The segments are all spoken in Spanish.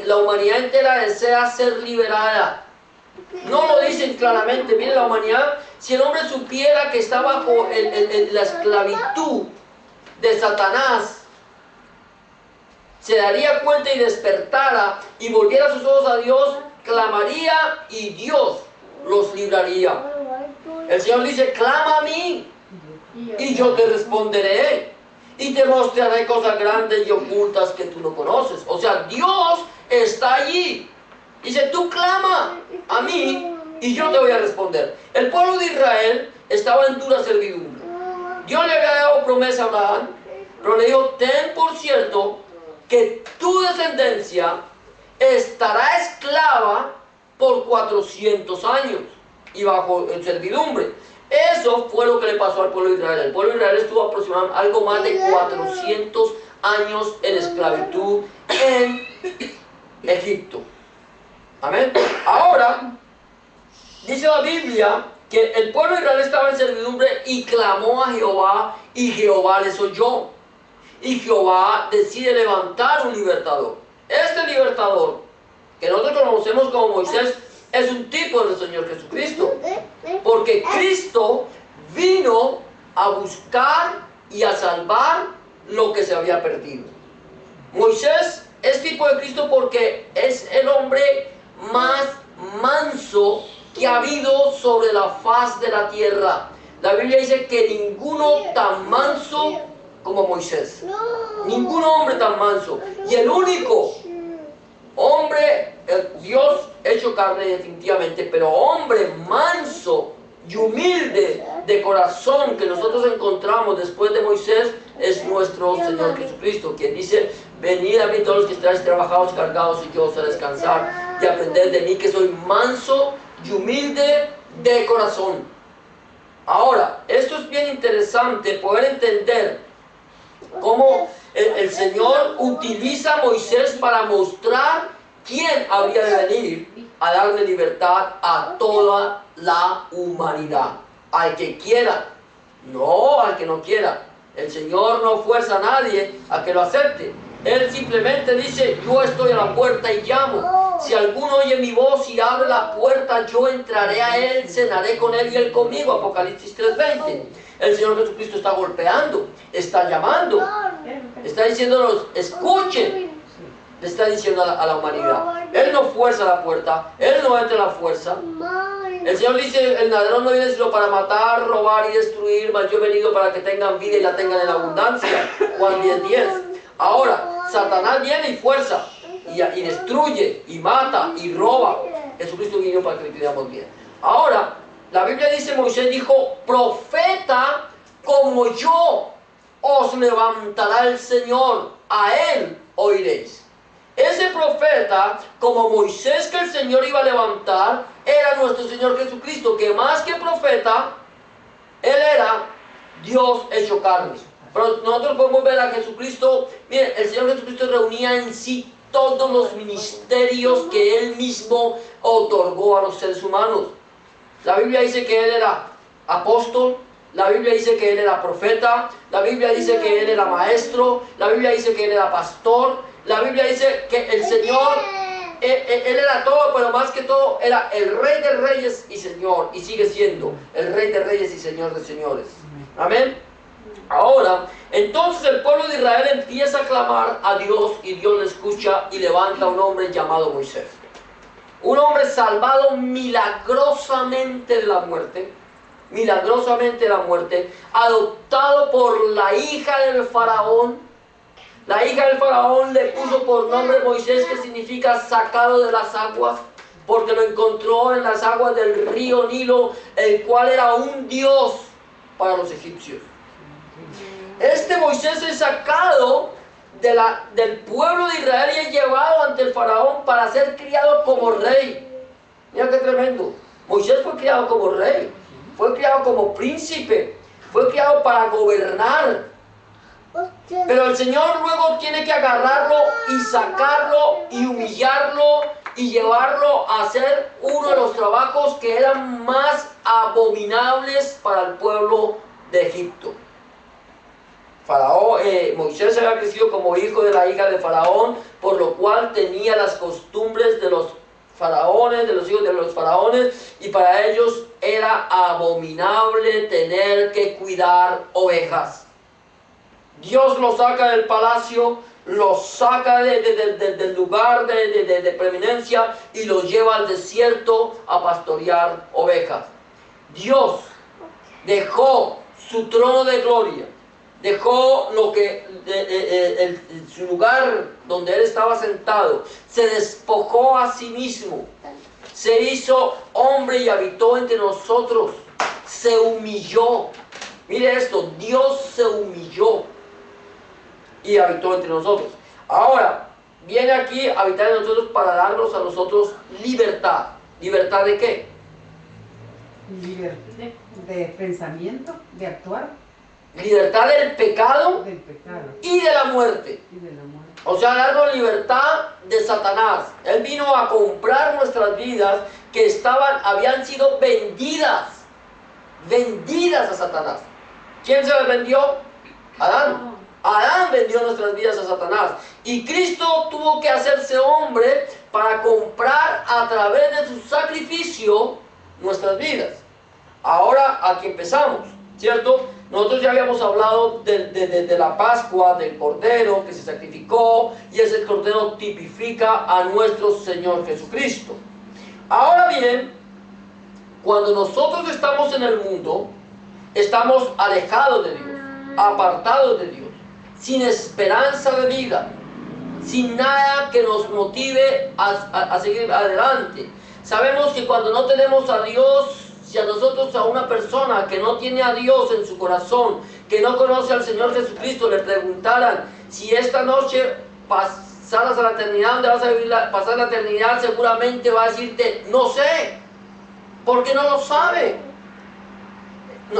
la humanidad entera desea ser liberada. No lo dicen claramente. Miren, la humanidad, si el hombre supiera que está bajo la esclavitud de Satanás, se daría cuenta y despertara y volviera sus ojos a Dios, clamaría y Dios los libraría. El Señor dice: clama a mí y yo te responderé y te mostraré cosas grandes y ocultas que tú no conoces. O sea, Dios está allí. Dice: tú clama a mí y yo te voy a responder. El pueblo de Israel estaba en dura servidumbre. Dios le había dado promesa a Abraham, pero le dijo: ten por cierto que tu descendencia estará esclava por 400 años y bajo servidumbre. Eso fue lo que le pasó al pueblo de Israel. El pueblo de Israel estuvo aproximadamente algo más de 400 años en esclavitud en Egipto. Amén. Ahora, dice la Biblia que el pueblo de Israel estaba en servidumbre y clamó a Jehová, y Jehová les oyó. Y Jehová decide levantar un libertador. Este libertador, que nosotros conocemos como Moisés, es un tipo del Señor Jesucristo. Porque Cristo vino a buscar y a salvar lo que se había perdido. Moisés es tipo de Cristo porque es el hombre más manso que ha habido sobre la faz de la tierra. La Biblia dice que ninguno tan manso como Moisés. Ningún hombre tan manso. Y el único hombre, Dios hecho carne definitivamente, pero hombre manso y humilde de corazón que nosotros encontramos después de Moisés, es nuestro Señor Jesucristo, quien dice: venid a mí todos los que estáis trabajados, cargados, y yo os haré descansar, y aprended de mí, que soy manso y humilde de corazón. Ahora, esto es bien interesante, poder entender cómo el Señor utiliza a Moisés para mostrar quién habría de venir a darle libertad a toda la humanidad. Al que quiera, no al que no quiera. El Señor no fuerza a nadie a que lo acepte. Él simplemente dice: yo estoy a la puerta y llamo. Si alguno oye mi voz y abre la puerta, yo entraré a él, cenaré con él y él conmigo. Apocalipsis 3:20. El Señor Jesucristo está golpeando, está llamando, está diciéndonos: escuchen. Le está diciendo a la humanidad. Él no fuerza la puerta, Él no entra a la fuerza. El Señor dice: el ladrón no viene sino para matar, robar y destruir, mas yo he venido para que tengan vida y la tengan en abundancia. Juan 10:10. Ahora, Satanás viene y fuerza, y destruye, y mata, y roba. Jesucristo vino para que le pidamos bien. Ahora, la Biblia dice: Moisés dijo: profeta como yo os levantará el Señor, a él oiréis. Ese profeta, como Moisés que el Señor iba a levantar, era nuestro Señor Jesucristo, que más que profeta, Él era Dios hecho carne. Pero nosotros podemos ver a Jesucristo. Miren, el Señor Jesucristo reunía en sí todos los ministerios que Él mismo otorgó a los seres humanos. La Biblia dice que Él era apóstol, la Biblia dice que Él era profeta, la Biblia dice que Él era maestro, la Biblia dice que Él era pastor, la Biblia dice que el Señor, Él era todo, pero más que todo era el Rey de Reyes y Señor, y sigue siendo el Rey de Reyes y Señor de Señores. Amén. Ahora, entonces el pueblo de Israel empieza a clamar a Dios, y Dios le escucha y levanta a un hombre llamado Moisés. Un hombre salvado milagrosamente de la muerte, adoptado por la hija del faraón. La hija del faraón le puso por nombre Moisés, que significa sacado de las aguas, porque lo encontró en las aguas del río Nilo, el cual era un dios para los egipcios. Este Moisés es sacado del pueblo de Israel y es llevado ante el faraón para ser criado como rey. Mira qué tremendo. Moisés fue criado como rey, fue criado como príncipe, fue criado para gobernar. Pero el Señor luego tiene que agarrarlo y sacarlo y humillarlo y llevarlo a hacer uno de los trabajos que eran más abominables para el pueblo de Egipto. Moisés había crecido como hijo de la hija de Faraón, por lo cual tenía las costumbres de los faraones, de los hijos de los faraones, y para ellos era abominable tener que cuidar ovejas. Dios los saca del palacio, los saca del lugar de preeminencia y los lleva al desierto a pastorear ovejas. Dios dejó su trono de gloria, dejó su lugar donde él estaba sentado, se despojó a sí mismo, se hizo hombre y habitó entre nosotros, se humilló. Mire esto, Dios se humilló y habitó entre nosotros. Ahora, viene aquí a habitar en nosotros para darnos a nosotros libertad. ¿Libertad de qué? Libertad de pensamiento, de actuar. Libertad del pecado, y de la muerte. O sea, darnos libertad de Satanás. Él vino a comprar nuestras vidas que habían sido vendidas a Satanás. ¿Quién se las vendió? Adán. Adán vendió nuestras vidas a Satanás. Y Cristo tuvo que hacerse hombre para comprar a través de su sacrificio nuestras vidas. Ahora aquí empezamos, ¿cierto? Nosotros ya habíamos hablado de la Pascua, del Cordero que se sacrificó, y ese Cordero tipifica a nuestro Señor Jesucristo. Ahora bien, cuando nosotros estamos en el mundo, estamos alejados de Dios, apartados de Dios, sin esperanza de vida, sin nada que nos motive a seguir adelante. Sabemos que cuando no tenemos a Dios, si a nosotros, a una persona que no tiene a Dios en su corazón, que no conoce al Señor Jesucristo, le preguntaran si esta noche pasaras a la eternidad, ¿dónde vas a pasar la eternidad? Seguramente va a decirte, no sé, porque no lo sabe.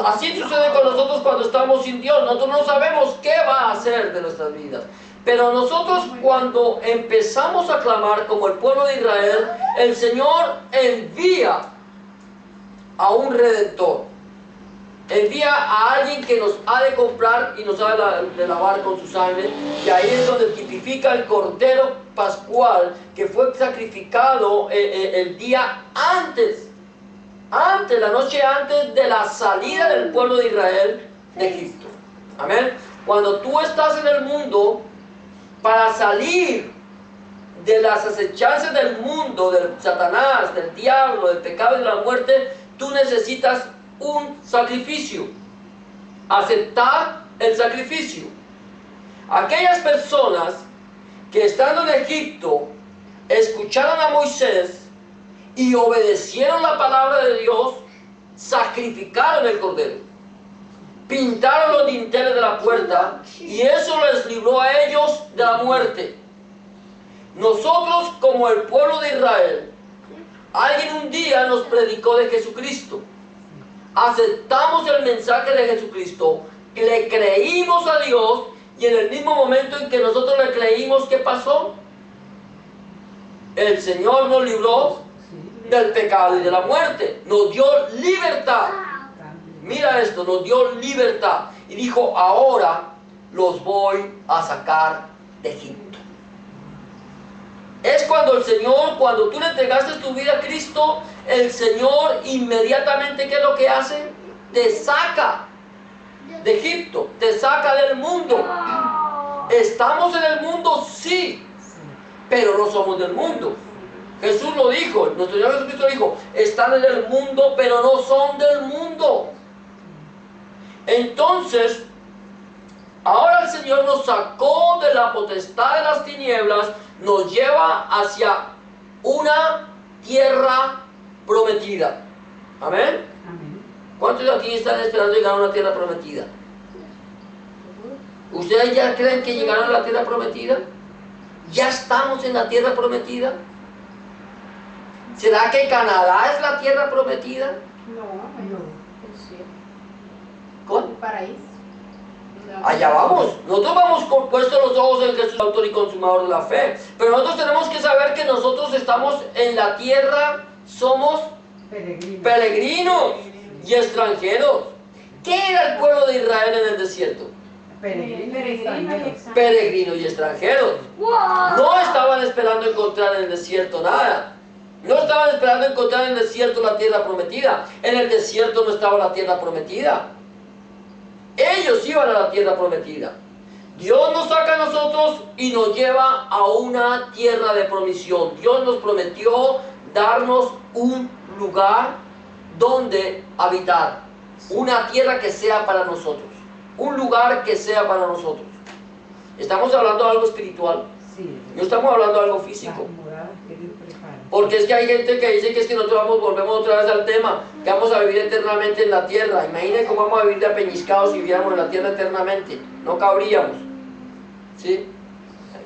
Así sucede con nosotros cuando estamos sin Dios. Nosotros no sabemos qué va a hacer de nuestras vidas. Pero nosotros, cuando empezamos a clamar como el pueblo de Israel, el Señor envía a un redentor, envía a alguien que nos ha de comprar y nos ha de lavar con su sangre, y ahí es donde tipifica el Cordero Pascual que fue sacrificado el día antes, la noche antes de la salida del pueblo de Israel de Egipto. Amén. Cuando tú estás en el mundo, para salir de las acechanzas del mundo, del Satanás, del diablo, del pecado y de la muerte, tú necesitas un sacrificio. Aceptar el sacrificio. Aquellas personas que estando en Egipto escucharon a Moisés y obedecieron la palabra de Dios, sacrificaron el cordero, pintaron los dinteles de la puerta, y eso les libró a ellos de la muerte. Nosotros, como el pueblo de Israel, alguien un día nos predicó de Jesucristo, aceptamos el mensaje de Jesucristo, le creímos a Dios, y en el mismo momento en que nosotros le creímos, ¿qué pasó? El Señor nos libró del pecado y de la muerte, nos dio libertad. Mira esto, nos dio libertad y dijo, ahora los voy a sacar de Egipto. Es cuando el Señor, cuando tú le entregaste tu vida a Cristo, el Señor inmediatamente, ¿qué es lo que hace? Te saca de Egipto, te saca del mundo. ¿Estamos en el mundo? Sí, pero no somos del mundo. Jesús lo dijo, nuestro Señor Jesucristo dijo, están en el mundo, pero no son del mundo. Entonces, ahora el Señor nos sacó de la potestad de las tinieblas, nos lleva hacia una tierra prometida. ¿Amén? Amén. ¿Cuántos de aquí están esperando llegar a una tierra prometida? ¿Ustedes ya creen que llegaron a la tierra prometida? ¿Ya estamos en la tierra prometida? ¿Será que Canadá es la tierra prometida? No, sí. ¿Con? El paraíso. Allá vamos. Nosotros vamos con puestos los ojos en Jesús, autor y consumador de la fe. Pero nosotros tenemos que saber que nosotros estamos en la tierra, somos peregrinos y extranjeros. ¿Qué era el pueblo de Israel en el desierto? peregrinos y extranjeros. No estaban esperando encontrar en el desierto nada. No estaban esperando encontrar en el desierto la tierra prometida. En el desierto no estaba la tierra prometida. Ellos iban a la tierra prometida. Dios nos saca a nosotros y nos lleva a una tierra de provisión. Dios nos prometió darnos un lugar donde habitar. Una tierra que sea para nosotros. Un lugar que sea para nosotros. Estamos hablando de algo espiritual. No estamos hablando de algo físico. Porque es que hay gente que dice que es que nosotros volvemos otra vez al tema, que vamos a vivir eternamente en la tierra. Imaginen cómo vamos a vivir de apeñiscados si viviéramos en la tierra eternamente. No cabríamos. ¿Sí?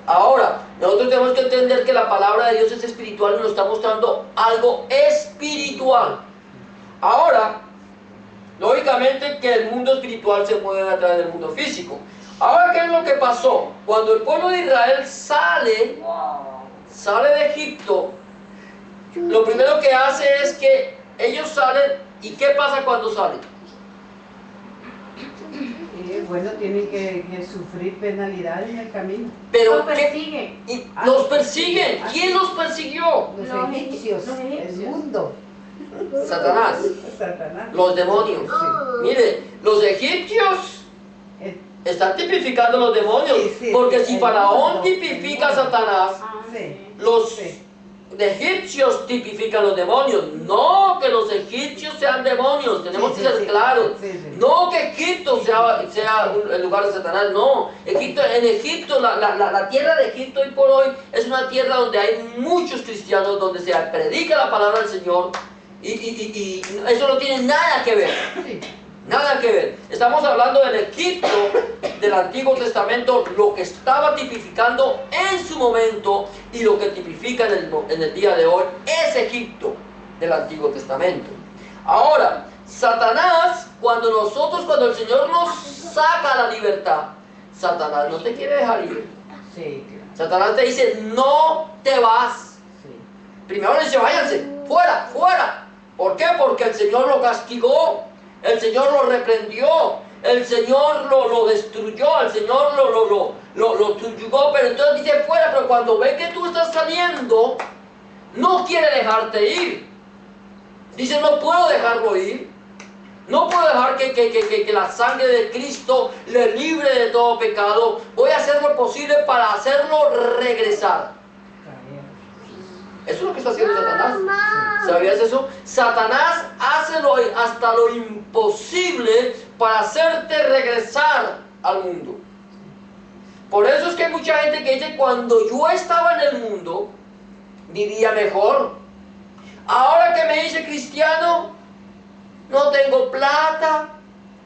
Ahora, nosotros tenemos que entender que la palabra de Dios es espiritual y nos está mostrando algo espiritual. Ahora, lógicamente que el mundo espiritual se mueve a través del mundo físico. Ahora, ¿qué es lo que pasó? Cuando el pueblo de Israel sale de Egipto, lo primero que hace es que ellos salen, ¿y qué pasa cuando salen? Bueno, tienen que sufrir penalidades en el camino. Pero los persiguen. Los persiguen. ¿Quién los persiguió? Los egipcios, el mundo. Satanás. Satanás. Los demonios. Sí. Mire, los egipcios están tipificando los demonios. Sí, porque si el Faraón mundo, tipifica a el mundo. Satanás, Sí. los egipcios tipifican los demonios. No que los egipcios sean demonios, tenemos que ser claros. No que Egipto sea el lugar de Satanás, no. En Egipto, la tierra de Egipto hoy por hoy es una tierra donde hay muchos cristianos, donde se predica la palabra del Señor y eso no tiene nada que ver. Nada que ver. Estamos hablando del Egipto del Antiguo Testamento, lo que estaba tipificando en su momento y lo que tipifica en el día de hoy es Egipto del Antiguo Testamento. Ahora, Satanás, cuando el Señor nos saca a la libertad, Satanás no te quiere dejar ir. Sí, claro. Satanás te dice, no te vas. Sí. Primero le dice, váyanse, fuera, fuera. ¿Por qué? Porque el Señor lo castigó. El Señor lo reprendió, el Señor lo destruyó, el Señor lo subyugó, pero entonces dice fuera, pero cuando ve que tú estás saliendo, no quiere dejarte ir. Dice, no puedo dejarlo ir, no puedo dejar que la sangre de Cristo le libre de todo pecado, voy a hacer lo posible para hacerlo regresar. Eso es lo que está haciendo Satanás. ¿Sabías eso? Satanás hace hasta lo imposible para hacerte regresar al mundo. Por eso es que hay mucha gente que dice, cuando yo estaba en el mundo, vivía mejor. Ahora que me hice cristiano, no tengo plata,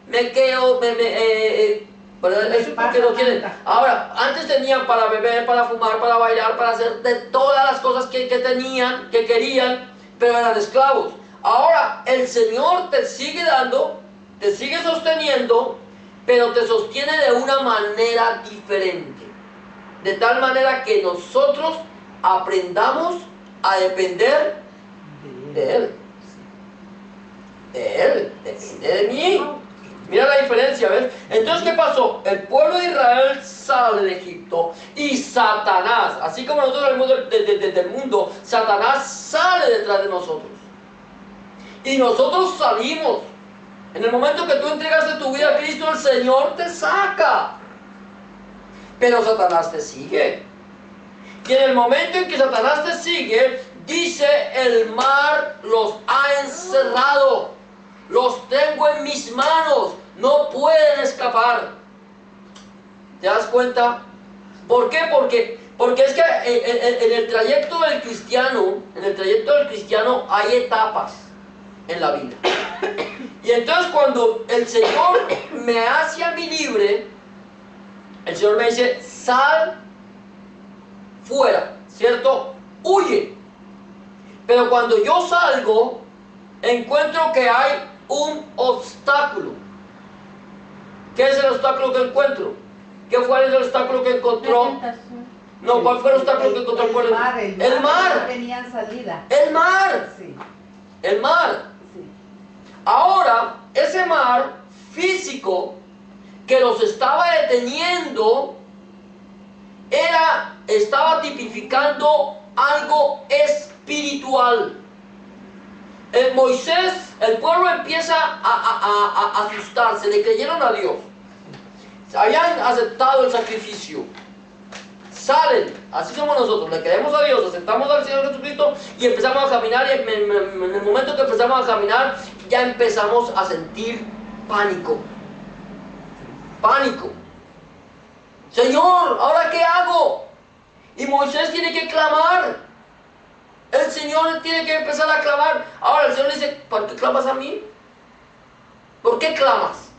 me quedo, pero eso es porque no quieren. Ahora, antes tenían para beber, para fumar, para bailar, para hacer de todas las cosas que tenían, que querían, pero eran esclavos. Ahora el Señor te sigue dando, te sigue sosteniendo, pero te sostiene de una manera diferente. De tal manera que nosotros aprendamos a depender de Él. De Él, depende de mí. Mira la diferencia, ¿ves? Entonces, ¿qué pasó? El pueblo de Israel sale de Egipto y Satanás, así como nosotros salimos del mundo, Satanás sale detrás de nosotros. Y nosotros salimos. En el momento que tú entregaste tu vida a Cristo, el Señor te saca. Pero Satanás te sigue. Y en el momento en que Satanás te sigue, dice, el mar los ha encerrado. Los tengo en mis manos, no pueden escapar. ¿Te das cuenta? ¿Por qué? Porque es que en el trayecto del cristiano, hay etapas en la vida. Y entonces cuando el Señor me hace a mí libre, el Señor me dice, sal fuera, ¿cierto? Huye. Pero cuando yo salgo, encuentro que hay un obstáculo. ¿Qué es el obstáculo que encuentro? ¿Qué fue el obstáculo que encontró? No, ¿cuál fue el obstáculo que encontró? El mar. No tenían salida. El mar. Sí. El mar. Sí. Ahora, ese mar físico que los estaba deteniendo estaba tipificando algo espiritual. Moisés, el pueblo empieza a asustarse, le creyeron a Dios, habían aceptado el sacrificio, salen, así somos nosotros, le creemos a Dios, aceptamos al Señor Jesucristo y empezamos a caminar, y en el momento que empezamos a caminar ya empezamos a sentir pánico. Señor, ¿ahora qué hago? Y Moisés tiene que clamar. El Señor tiene que empezar a clamar. Ahora el Señor le dice, ¿por qué clamas a mí? ¿Por qué clamas?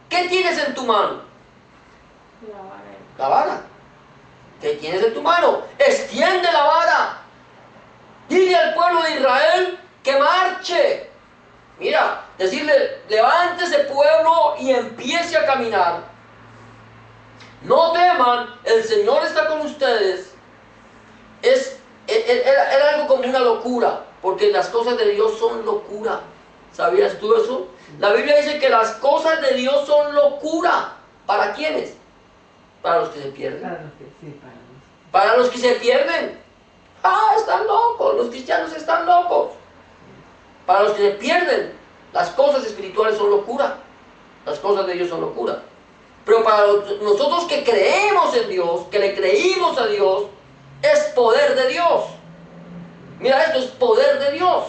¿Qué tienes en tu mano? La vara. ¿Qué tienes en tu mano? Extiende la vara. Dile al pueblo de Israel que marche. Mira, decirle, levántese pueblo y empiece a caminar. No teman, el Señor está con ustedes. Era algo como una locura, porque las cosas de Dios son locura. ¿Sabías tú eso? La Biblia dice que las cosas de Dios son locura. ¿Para quiénes? Para los que se pierden. Para los que se pierden. Ah, están locos, los cristianos están locos. Para los que se pierden, las cosas espirituales son locura. Las cosas de Dios son locura. Pero para nosotros que creemos en Dios, que le creímos a Dios, es poder de Dios. Mira, esto es poder de Dios.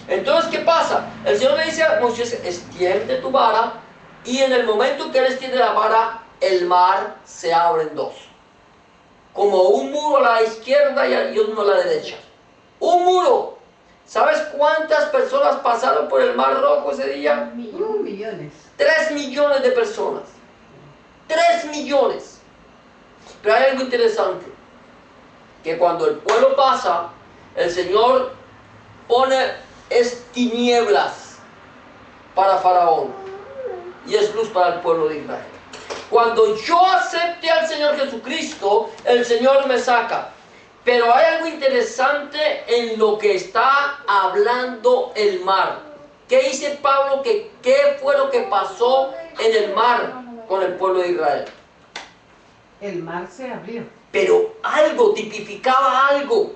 Entonces, ¿qué pasa? El Señor le dice a Moisés, extiende tu vara, y en el momento que él extiende la vara, el mar se abre en dos. Como un muro a la izquierda y uno a la derecha. Un muro. ¿Sabes cuántas personas pasaron por el mar rojo ese día? Millones. 3 millones de personas. 3 millones. Pero hay algo interesante. Que cuando el pueblo pasa, el Señor pone tinieblas para Faraón. Y es luz para el pueblo de Israel. Cuando yo acepte al Señor Jesucristo, el Señor me saca. Pero hay algo interesante en lo que está hablando el mar. ¿Qué dice Pablo? ¿Qué fue lo que pasó en el mar con el pueblo de Israel? El mar se abrió. Pero algo, tipificaba algo.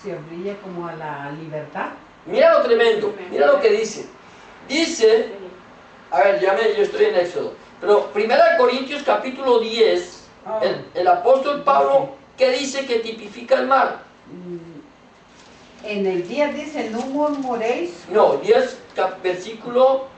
Se abría como a la libertad. Mira lo tremendo, mira lo que dice. Dice, a ver, yo estoy en Éxodo, pero 1 Corintios capítulo 10, el apóstol Pablo, ¿qué dice que tipifica el mar? En el 10 dice, no murmuréis. No, 10, versículo